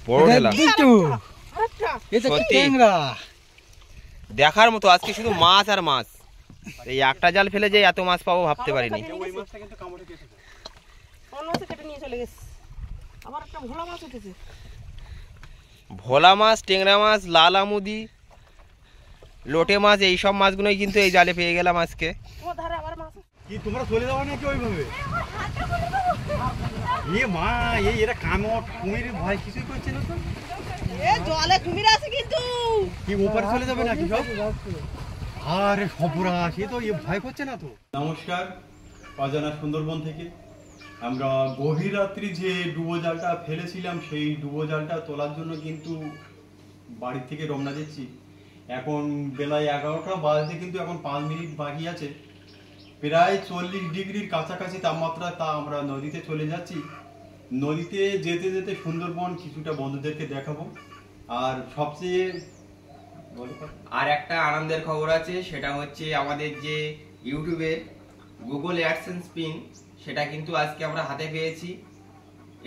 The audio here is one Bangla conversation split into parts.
বড় ঢেলা দেখার মতো। আজকে শুধু মাছ আর মাছ। এই একটা জাল ফেলে যে এত মাছ পাবো ভাবতে পারিনি। ভোলা মাছ, টেংরা মাছ, লাল আমুদি, লোটে মাছ, এইসব মাছগুলোই কিন্তু এই জালে পেয়ে গেলাম আজকে। কি তোমরা চলে যাও নাকি ওইভাবে? মা এরা কামট কুমির ভয় কিছুই করছে না তো। জলে কুমির আছে কিন্তু কি ওপারে চলে যাবে নাকি সব? আরে সর্বনাশ, এ তো ভয় করছে না তো। নমস্কার, অজানা সুন্দরবন থেকে আমরা গভীর রাত্রি যে ডুবো জালটা ফেলেছিলাম সেই ডুবো জালটা তোলার জন্য কিন্তু বাড়ি থেকে রওনা দিচ্ছি। এখন বেলায় 11টা বাজতে কিন্তু এখন 5 মিনিট বাকি আছে। প্রায় 40 ডিগ্রির কাছাকাছি তাপমাত্রা। তা আমরা নদীতে চলে যাচ্ছি। নদীতে যেতে যেতে সুন্দরবন কিছুটা বন্ধুদেরকে দেখাবো। আর সবচেয়ে আর একটা আনন্দের খবর আছে, সেটা হচ্ছে আমাদের যে ইউটিউবের গুগল অ্যাডসেন্স পিন, সেটা কিন্তু আজকে আমরা হাতে পেয়েছি।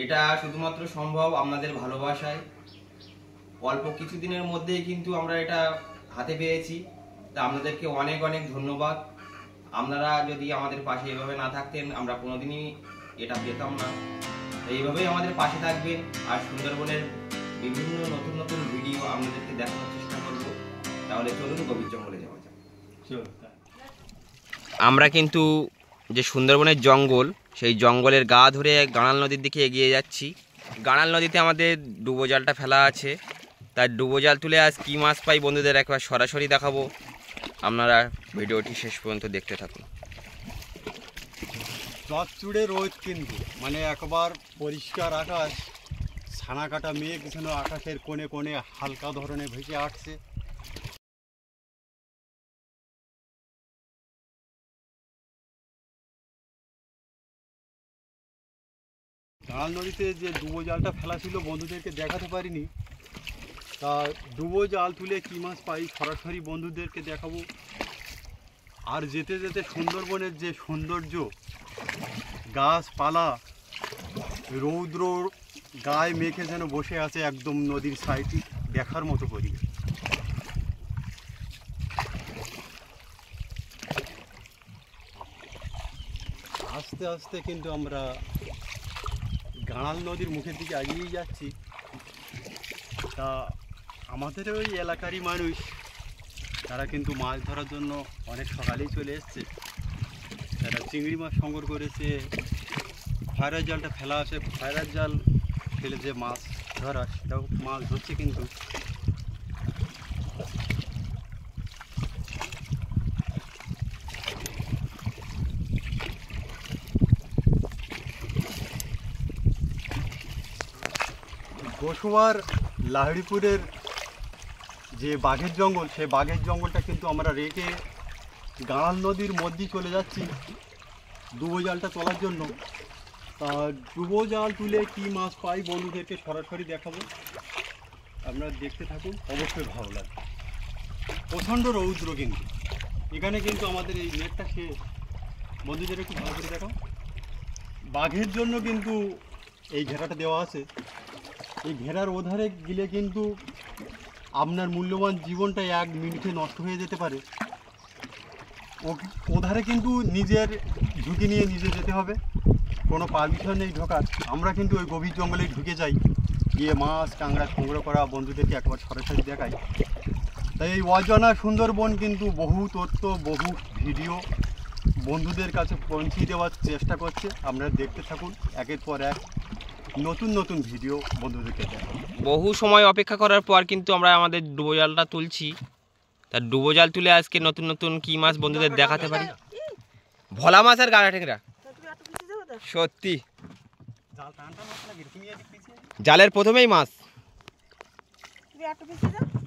এটা শুধুমাত্র সম্ভব আপনাদের ভালোবাসায়। অল্প কিছুদিনের মধ্যেই কিন্তু আমরা এটা হাতে পেয়েছি। তা আপনাদেরকে অনেক অনেক ধন্যবাদ। আপনারা যদি আমাদের পাশে এভাবে না থাকতেন আমরা কোনোদিনই এটা পেতাম না। এইভাবেই আমাদের পাশে থাকবেন। আর সুন্দরবনের বিভিন্ন নতুন নতুন ভিডিও আপনাদেরকে দেখানোর চেষ্টা করব। তাহলে চলুন গভীর জঙ্গলে যাওয়া যাক। আমরা কিন্তু যে সুন্দরবনের জঙ্গল, সেই জঙ্গলের গা ধরে গাঁড়াল নদীর দিকে এগিয়ে যাচ্ছি। গাঁড়াল নদীতে আমাদের ডুবো জালটা ফেলা আছে। তাই ডুবো জাল তুলে আজ কী মাছ পাই বন্ধুদের একবার সরাসরি দেখাবো। আপনারা ভিডিওটি শেষ পর্যন্ত দেখতে থাকুন। চড়চুড়ে রোদ কিন্তু মানে একবার পরিষ্কার আকাশ, ছানা কাটা মেঘ যেন আকাশের কোণে কোণে হালকা ধরনের ভেসে আসছে। গাঁড়াল নদীতে যে ডুবো জালটা ফেলা ছিল বন্ধুদেরকে দেখাতে পারিনি। তা ডুবো জাল তুলে কী মাছ পাই সরাসরি বন্ধুদেরকে দেখাবো। আর যেতে যেতে সুন্দরবনের যে সৌন্দর্য, গাছপালা, রৌদ্র গায়ে মেখে যেন বসে আছে একদম নদীর সাইডে, দেখার মতো পরিবেশ। আস্তে আস্তে কিন্তু আমরা গাঁড়াল নদীর মুখের দিকে এগিয়ে যাচ্ছি। তা আমাদের ওই এলাকারই মানুষ, তারা কিন্তু মাছ ধরার জন্য অনেক সকালেই চলে এসছে। তারা চিংড়ি মাছ সংগ্রহ করেছে। খয়রার জালটা ফেলা আছে, খয়রার জাল ফেলে যে মাছ ধরা, সেটাও মাছ ধরছে কিন্তু। গোসুয়ার লাহিড়িপুরের যে বাঘের জঙ্গল, সেই বাঘের জঙ্গলটা কিন্তু আমরা রেখে গাঁড়াল নদীর মধ্যেই চলে যাচ্ছি ডুবো জালটা তোলার জন্য। তা ডুবো জাল তুলে কী মাছ পাই বন্ধুদেরকে সরাসরি দেখাবো। আপনারা দেখতে থাকুন, অবশ্যই ভালো লাগবে। প্রচণ্ড রৌদ্র কিন্তু এখানে কিন্তু আমাদের এই নেটটা সে বন্ধুদের একটু ভালো করে দেখাও। বাঘের জন্য কিন্তু এই ঘেরাটা দেওয়া আছে। এই ঘেরার ওধারে গেলে কিন্তু আপনার মূল্যবান জীবনটা 1 মিনিটে নষ্ট হয়ে যেতে পারে। ওধারে কিন্তু নিজের ঝুঁকি নিয়ে নিজে যেতে হবে, কোনো পারমিশন নেই ঢোকার। আমরা কিন্তু ওই গভীর জঙ্গলে ঢুকে যাই, গিয়ে মাছ কাঁকড়া সংগ্রহ করা বন্ধুদেরকে একবার সরাসরি দেখাই। তাই এই অজানা সুন্দরবন কিন্তু বহু তথ্য, বহু ভিডিও বন্ধুদের কাছে পৌঁছে দেওয়ার চেষ্টা করছে। আপনারা দেখতে থাকুন, একের পর এক নতুন নতুন ভিডিও বন্ধুদেরকে দেখাবো। বহু সময় অপেক্ষা করার পর কিন্তু আমরা আমাদের ডুবো জালটা তুলছি। তার ডুবো জাল তুলে আজকে নতুন নতুন কী মাছ বন্ধুদের দেখাতে পারি। ভোলা মাছ আর গাড়া টেংরা। সত্যি জালের প্রথমেই মাছ।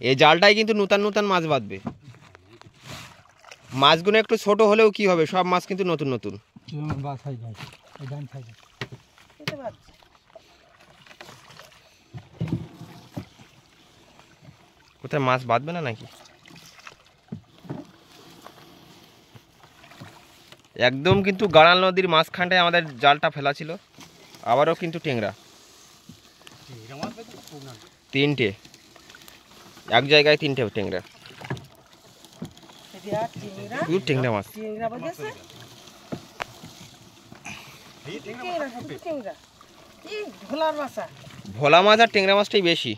এই জালটাই কিন্তু নূতন নূতন মাছ বাঁধবে। মাছগুলো একটু ছোট হলেও কি হবে, সব মাছ কিন্তু নতুন নতুন। কোথায় মাছ বাঁধবে না নাকি? একদম কিন্তু গাঁড়াল নদীর মাঝখানটায় আমাদের জালটা ফেলা ছিল। আবারও কিন্তু টেংরা। তিনটে, এক জায়গায় তিনটে টেংরা, শুধু টেংরা মাছ। ভোলা মাছ আর টেংরা মাছটাই বেশি।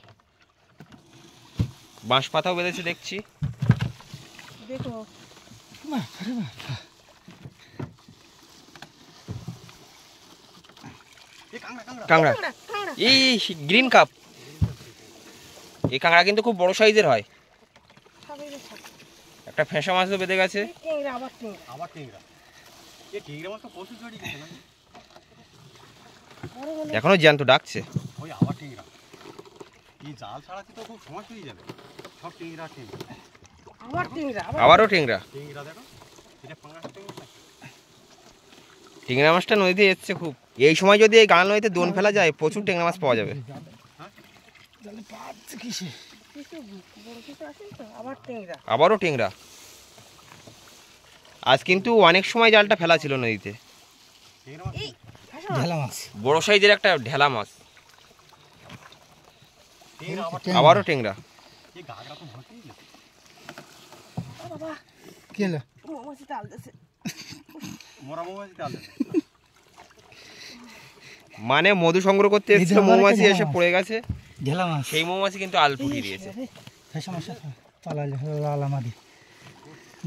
বাঁশ পাতাও বেঁধেছে দেখছি। কাঁকড়া, এই গ্রিন কাপ, এই কাঁকড়া কিন্তু খুব বড় সাইজের হয়। একটা ফেঁসা মাছও বেঁধে গেছে। এখনো জ্যান্ত ডাকছে। আবারও টেংরা। টেংরা মাছটা নদীতে এসছে খুব। এই সময় যদি এই গাঁল নদীতে দোন ফেলা যায় প্রচুর টেংরা মাছ পাওয়া যাবে। আবারও টেংরা। আজ কিন্তু অনেক সময় জালটা ফেলা ছিল নদীতে। বড় সাইজের একটা ঢেলা মাছ। আবারও টেংরা। মানে মধু সংগ্রহ করতে এসেছিল, মৌমাছি এসে পড়ে গেছে, সেই মৌমাছি কিন্তু আল ফুটিয়ে দিয়েছে।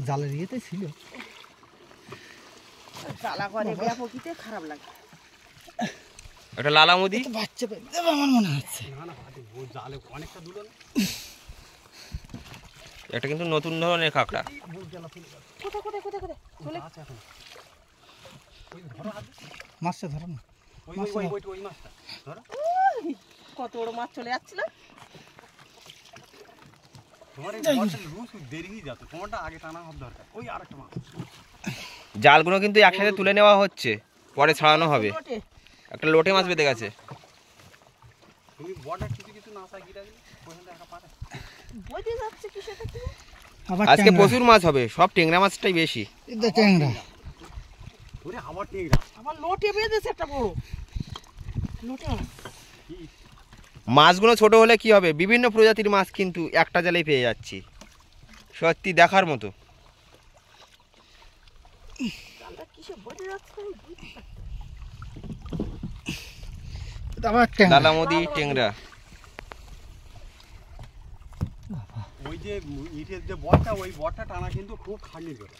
জালের ইয়েতে ছিল, একটা লালামুদি বাচ্চা আমার মনে হচ্ছে। এটা কিন্তু নতুন ধরনের কাঁকড়া। মাছটা ধরো না, কত বড় মাছ চলে যাচ্ছিল। জালগুলো কিন্তু একসাথে তুলে নেওয়া হচ্ছে, পরে ছাড়ানো হবে। একটা লোটে মাছ বেঁধে গেছে। আজকে প্রচুর মাছ হবে, সব টেংরা মাছটাই বেশি। মাছগুলো ছোট হলে কি হবে, বিভিন্ন প্রজাতির মাছ কিন্তু একটা জালেই পেয়ে যাচ্ছি, সত্যি দেখার মতো। লালামুদি, টেংরা। ওই যে ইটের যে বটটা, ওই বটটা টানা কিন্তু খুব খাটনি করে।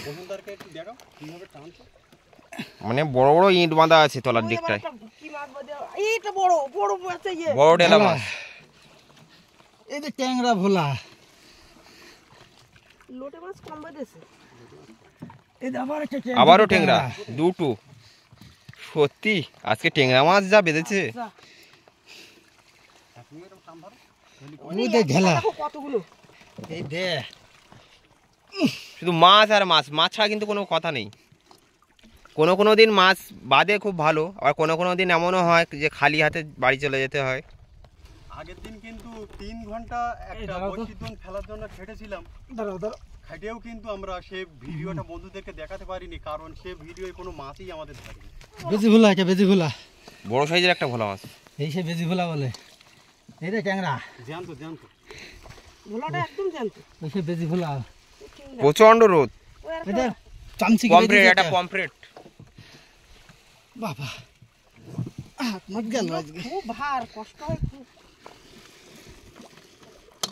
বসুন্ধরকে একটু দেখাও কিভাবে টানছে। মানে বড় বড় ইট বাঁধা আছে তলার দিকটায়। বড় ঢেলা মাছ। এই যে ট্যাংরা ভোলা, লোটে মাছ কম বেঁধেছে। আবারও টেংরা, দুটো। সত্যি আজকে টেংরা মাছ যা বেঁধেছে। শুধু মাছ আর মাছ, মাছ ছাড়া কিন্তু কোনো কথা নেই। কোনো দিন মাছ বাদে খুব ভালো, আর কোনো দিন এমনও হয় যে খালি হাতে বাড়ি চলে যেতে হয়। আগের দিন কিন্তু 3 ঘন্টা একটা বৈশিষ্ট্য ফেলার জন্য খেটেছিলাম। খাটেও কিন্তু আমরা সে ভিডিওটা বন্ধুদেরকে দেখাতে পারিনি, কারণ সে ভিডিওয় কোনো মাছই আমাদের ধরেনি। বেজি ভোলা, এটা বেজি ভোলা, বড় সাইজের একটা ভোলা মাছ। এই সে বেজি ভোলা বলে। এই রে ট্যাংরা, জ্যান্ত ভোলাটা একদম জ্যান্ত। ওই সে বেজি ভোলা। প্রচন্ড রোদ। এটা চামচি পমফ্রেট, এটা পমফ্রেট। বাবা হাত মত গেল আজকে, খুব ভার, কষ্ট হয় খুব,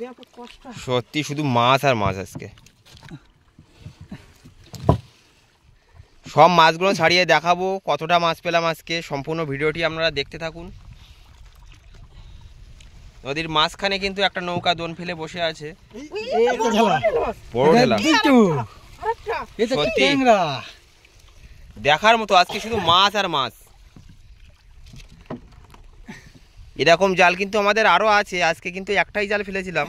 ব্যাপক কষ্ট। সত্যি শুধু মাছ আর মাছ আজকে। সব মাছগুলো ছাড়িয়ে দেখাবো কতটা মাছ পেলাম আজকে। সম্পূর্ণ ভিডিওটি আপনারা দেখতে থাকুন। নদীর মাঝখানে কিন্তু একটা নৌকা দোন ফেলে বসে আছে, বড় ঢেলা। সত্যি দেখার মতো আজকে শুধু মাছ আর মাছ। এরকম জাল কিন্তু আমাদের আরো আছে, আজকে কিন্তু একটাই জাল ফেলেছিলাম।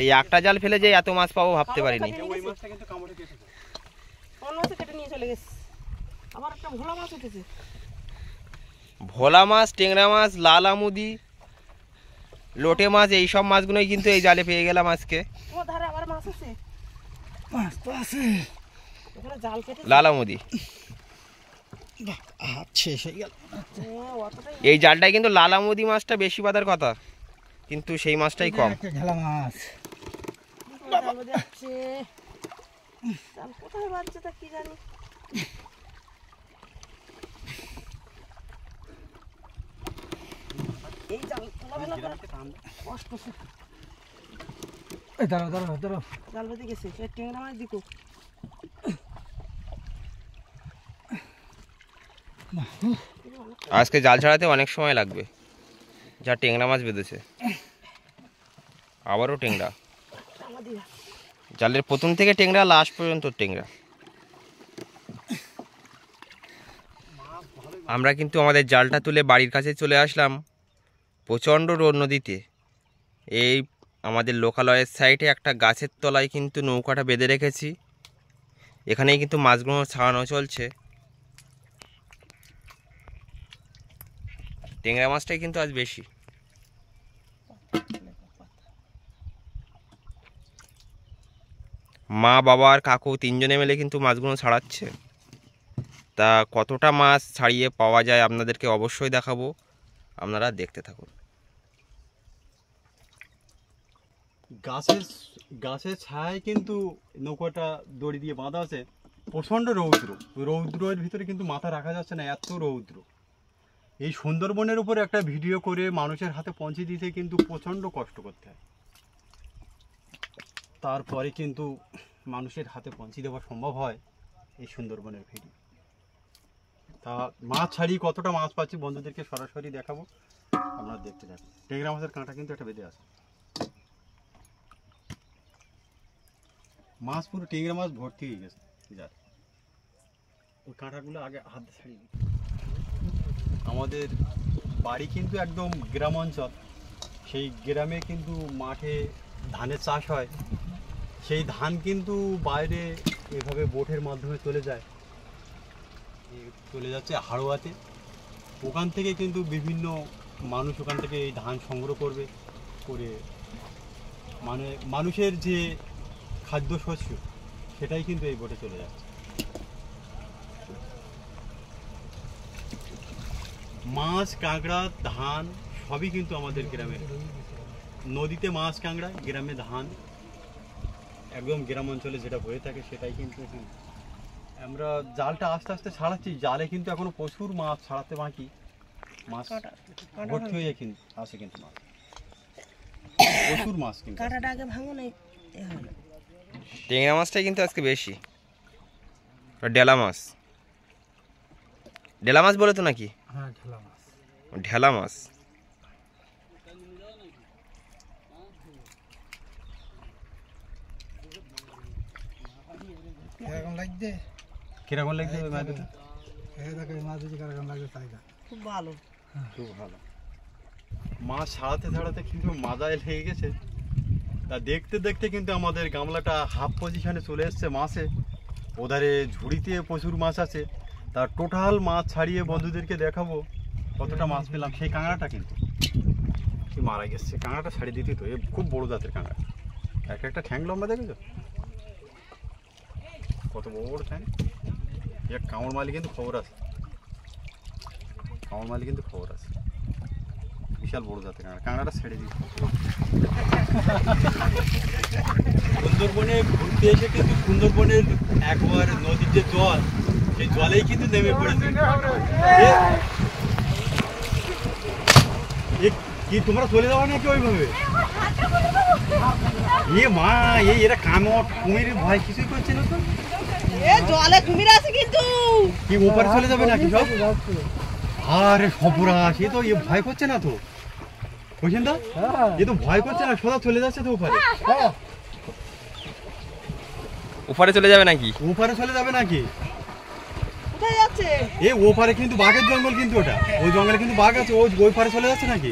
এই একটা জাল ফেলে যে এত মাছ পাবো ভাবতে পারিনি। ভোলা মাছ, টেংরা মাছ, লালামুদি, লোটে মাছ, এই সব মাছগুলোই কিন্তু এই জালে পেয়ে গেলাম আজকে। লালামুদি হাত শেষ হয়ে গেল। অতটাই এই জালটায় কিন্তু লালামুদি মাছটা বেশি বাঁধার কথা, কিন্তু সেই মাছটাই কম। একটা ঢেলা মাছ। জাল বেঁধে যাচ্ছে। জাল কোথায় বাজছে তা কি জানি। এই জাল তোলাবেলা করে কষ্ট হচ্ছে। এই দাঁড়াও দাঁড়াও দাঁড়াও। জাল বেঁধে গেছে সে ট্যাংরা মাছ দিকো। আজকে জাল ছাড়াতে অনেক সময় লাগবে, যা টেংরা মাছ বেঁধেছে। আবারও টেংরা, জালের প্রথম থেকে টেংরা, লাস্ট পর্যন্ত টেংরা। আমরা কিন্তু আমাদের জালটা তুলে বাড়ির কাছে চলে আসলাম প্রচণ্ড রোদ নদীতে। এই আমাদের লোকালয়ের সাইডে একটা গাছের তলায় কিন্তু নৌকাটা বেঁধে রেখেছি, এখানেই কিন্তু মাছগুলো ছাড়ানো চলছে। টেংরা মাছটাই কিন্তু আজ বেশি। মা, বাবা আর কাকু তিনজনে মিলে কিন্তু মাছগুলো ছাড়াচ্ছে। তা কতটা মাছ ছাড়িয়ে পাওয়া যায় আপনাদেরকে অবশ্যই দেখাবো, আপনারা দেখতে থাকুন। গাছের ছায়ায় কিন্তু নৌকাটা দড়ি দিয়ে বাঁধা আছে। প্রচণ্ড রৌদ্রের ভিতরে কিন্তু মাথা রাখা যাচ্ছে না, এত রৌদ্র। এই সুন্দরবনের উপরে একটা ভিডিও করে মানুষের হাতে পৌঁছে দিতে কিন্তু প্রচণ্ড কষ্ট করতে হয়, তারপরে কিন্তু মানুষের হাতে পৌঁছে দেওয়া সম্ভব হয় এই সুন্দরবনের ভিডিও। তা মাছ ছাড়িয়ে কতটা মাছ পাচ্ছি বন্ধুদেরকে সরাসরি দেখাবো, আপনারা দেখতে থাকুন। টেংরা মাছের কাঁটা কিন্তু একটা বেঁধে আছে, মাছ পুরো টেংরা মাছ ভর্তি হয়ে গেছে। যার ওই কাঁটাগুলো আগে হাত দিয়ে ছাড়িয়ে দিই। আমাদের বাড়ি কিন্তু একদম গ্রাম অঞ্চল, সেই গ্রামে কিন্তু মাঠে ধানের চাষ হয়। সেই ধান কিন্তু বাইরে এভাবে বোটের মাধ্যমে চলে যাচ্ছে হাড়োয়াতে। ওখান থেকে কিন্তু বিভিন্ন মানুষ ওখান থেকে এই ধান সংগ্রহ করে মানে মানুষের যে খাদ্যশস্য সেটাই কিন্তু এই বোটে চলে যাচ্ছে। মাছ, কাঁকড়া, ধান সবই কিন্তু আমাদের গ্রামে। নদীতে মাছ, কাঁকড়া, গ্রামে ধান, একদম গ্রাম অঞ্চলে যেটা হয়ে থাকে সেটাই কিন্তু আমরা জালটা আস্তে আস্তে ছাড়াচ্ছি। জালে কিন্তু এখনো প্রচুর মাছ ছাড়াতে বাকি, মাছ ভর্তি হয়ে কিন্তু আসে, কিন্তু মাছ প্রচুর মাছ কিন্তু। কাঁটাটা আগে ভাঙো না। টেংরা মাছটাই কিন্তু আজকে বেশি। ডেলা মাছ, ডেলা মাছ বলে তো নাকি? হ্যাঁ ঢেলা মাছ। ঢেলা মাছ কিরকম লাগছে? কিরকম লাগছে মাছ দুটো? দেখো এই মাছ দুটো কিরকম লাগছে তাই না? খুব ভালো, খুব ভালো। মাছ ছাড়াতে কিন্তু মাজায় লেগে গেছে। তা দেখতে দেখতে কিন্তু আমাদের গামলাটা হাফ পজিশনে চলে এসছে মাছে। ওধারে ঝুড়িতে প্রচুর মাছ আছে। তার টোটাল মাছ ছাড়িয়ে বন্ধুদেরকে দেখাবো কতটা মাছ পেলাম। সেই কাঁকড়াটা কিন্তু কি মারা গেছে, কাঁকড়াটা ছাড়িয়ে দিতে তো। এ খুব বড় জাতের কাঁকড়া, এক একটা ঠ্যাং লম্বা, দেখেছো কত বড় বড় ঠ্যাং। এক কামড় মালি কিন্তু খবর আছে, বিশাল বড় জাতের কাঁকড়াটা ছেড়ে দিই। সুন্দরবনে ঘুরতে এসে কিন্তু সুন্দরবনের একবার নদীর যে জল, সেই জলেই কিন্তু নেমে পড়েছে। কি তোমরা চলে যাও নাকি ওইভাবে? মা এরা কামড় কুমির ভয় কিছুই করছে না তো। জলে কুমির আছে কিন্তু কি ওপারে চলে যাবে নাকি সব? আরে সপুরাশ, এ তো ভয় করছে না তো? বুঝছেন তো, এ তো ভয় করছে না, সোজা চলে যাচ্ছে তো ওপারে। ওপারে চলে যাবে নাকি? ওপারে চলে যাবে নাকি? কোথায় যাচ্ছে? এ ওপারে কিন্তু বাঘের জঙ্গল, কিন্তু ওটা ওই জঙ্গলে কিন্তু বাঘ আছে। ওই পারে চলে যাচ্ছে নাকি?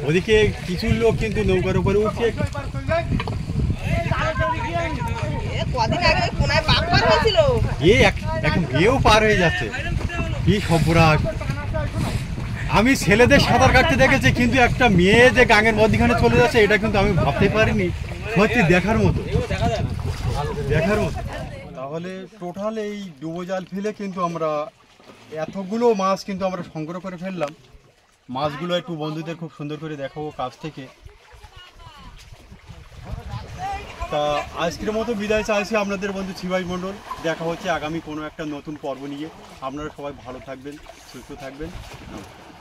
ওদিকে কিছু লোক কিন্তু নৌকার উপরে উঠছে। এখন এও পার হয়ে যাচ্ছে। কি সর্বনাশ! আমি ছেলেদের সাঁতার কাটতে দেখেছি, কিন্তু একটা মেয়ে যে গাঙের মধ্যখানে চলে যাচ্ছে এটা কিন্তু আমি ভাবতে পারিনি। সত্যি দেখার মতো। তাহলে তাহলে টোটাল এই ডুবো জাল ফেলে কিন্তু আমরা এতগুলো মাছ কিন্তু আমরা সংগ্রহ করে ফেললাম। মাছগুলো একটু বন্ধুদের খুব সুন্দর করে দেখাবো কাছ থেকে। তা আজকের মতো বিদায় চাইছি আপনাদের বন্ধু শিবাই মণ্ডল। দেখা হচ্ছে আগামী কোনো একটা নতুন পর্ব নিয়ে। আপনারা সবাই ভালো থাকবেন, সুস্থ থাকবেন। নমস্কার।